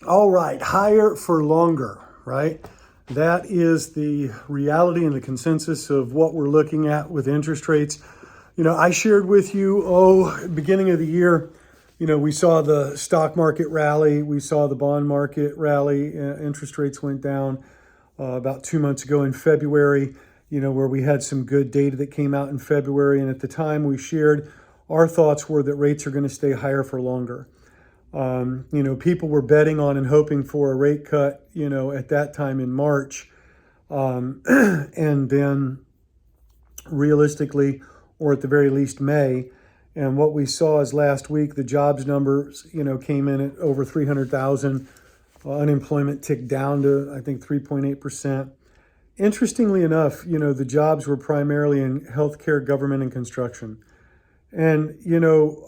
All right, higher for longer, right? That is the reality and the consensus of what we're looking at with interest rates. I shared with you, beginning of the year, we saw the stock market rally, we saw the bond market rally, interest rates went down about 2 months ago in February, where we had some good data that came out in February. And at the time we shared, our thoughts were that rates are going to stay higher for longer. People were betting on and hoping for a rate cut, at that time in March. And then realistically, or at the very least May. And what we saw is last week, the jobs numbers, came in at over 300,000. Unemployment ticked down to, I think, 3.8%. Interestingly enough, the jobs were primarily in healthcare, government, and construction. And,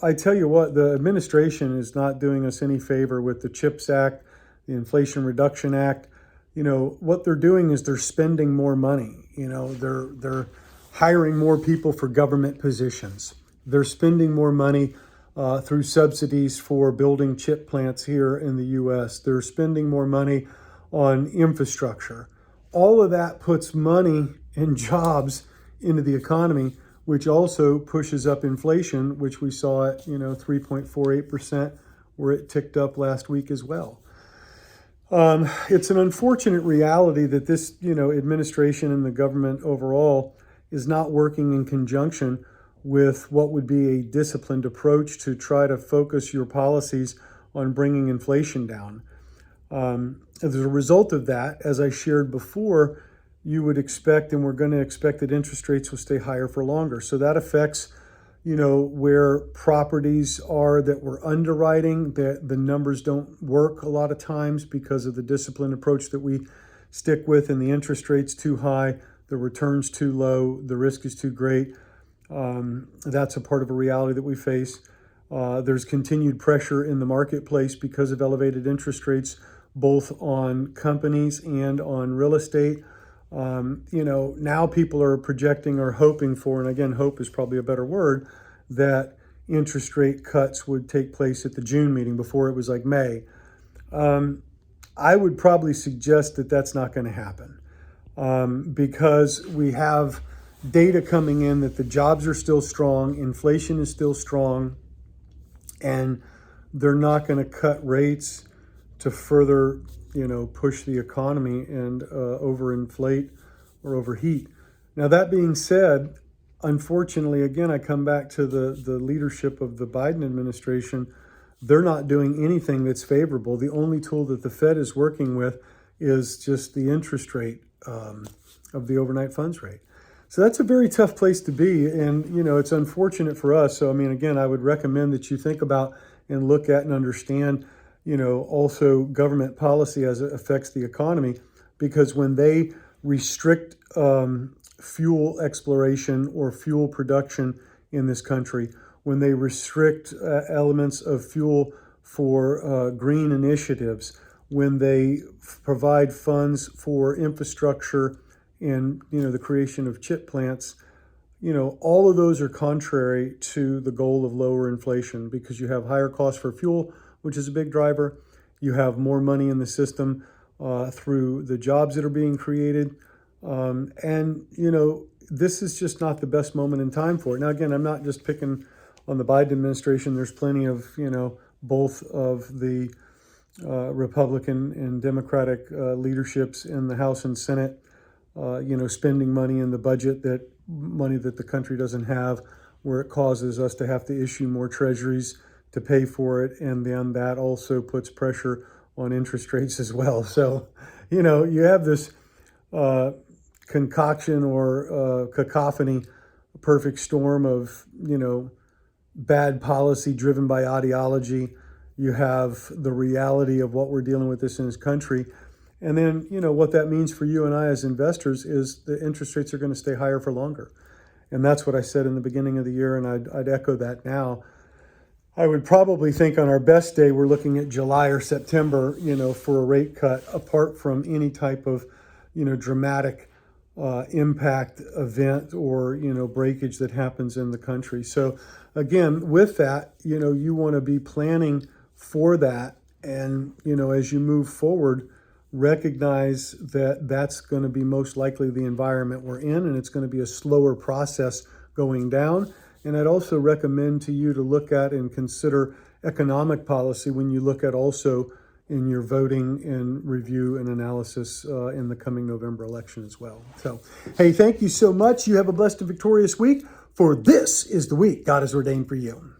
I tell you what, the administration is not doing us any favor with the CHIPS Act, the Inflation Reduction Act. What they're doing is they're spending more money. They're hiring more people for government positions. They're spending more money through subsidies for building chip plants here in the U.S. They're spending more money on infrastructure. All of that puts money and jobs into the economy, which also pushes up inflation, which we saw at 3.48%, where it ticked up last week as well. It's an unfortunate reality that this administration and the government overall is not working in conjunction with what would be a disciplined approach to try to focus your policies on bringing inflation down. As a result of that, as I shared before, you would expect, and we're going to expect, that interest rates will stay higher for longer. So that affects, where properties are that we're underwriting, that the numbers don't work a lot of times because of the disciplined approach that we stick with, and the interest rate's too high, the return's too low, the risk is too great. That's a part of a reality that we face. There's continued pressure in the marketplace because of elevated interest rates, both on companies and on real estate. Now people are projecting or hoping for, and again, hope is probably a better word, that interest rate cuts would take place at the June meeting. Before it was like May. I would probably suggest that that's not going to happen because we have data coming in that the jobs are still strong, inflation is still strong, and they're not going to cut rates to further push the economy and overinflate or overheat. Now, that being said, unfortunately, again, I come back to the leadership of the Biden administration. They're not doing anything that's favorable. The only tool that the Fed is working with is just the interest rate of the overnight funds rate. So that's a very tough place to be. And, it's unfortunate for us. So, again, I would recommend that you think about and look at and understand also government policy as it affects the economy, because when they restrict fuel exploration or fuel production in this country, when they restrict elements of fuel for green initiatives, when they provide funds for infrastructure and the creation of chip plants, all of those are contrary to the goal of lower inflation, because you have higher costs for fuel, which is a big driver. You have more money in the system through the jobs that are being created. And this is just not the best moment in time for it. Now, again, I'm not just picking on the Biden administration. There's plenty of, both of the Republican and Democratic leaderships in the House and Senate, spending money in the budget, that money that the country doesn't have, where it causes us to have to issue more treasuries to pay for it. And then that also puts pressure on interest rates as well. So, you have this concoction or cacophony, a perfect storm of, bad policy driven by ideology. You have the reality of what we're dealing with in this country. And then, what that means for you and I as investors is the interest rates are going to stay higher for longer. And that's what I said in the beginning of the year, and I'd echo that now. I would probably think on our best day, we're looking at July or September, for a rate cut, apart from any type of, dramatic impact event or, breakage that happens in the country. So again, with that, you want to be planning for that And, as you move forward, recognize that that's going to be most likely the environment we're in, and it's going to be a slower process going down. And I'd also recommend to you to look at and consider economic policy when you look at also in your voting and review and analysis in the coming November election as well. So, hey, thank you so much. You have a blessed and victorious week, for this is the week God has ordained for you.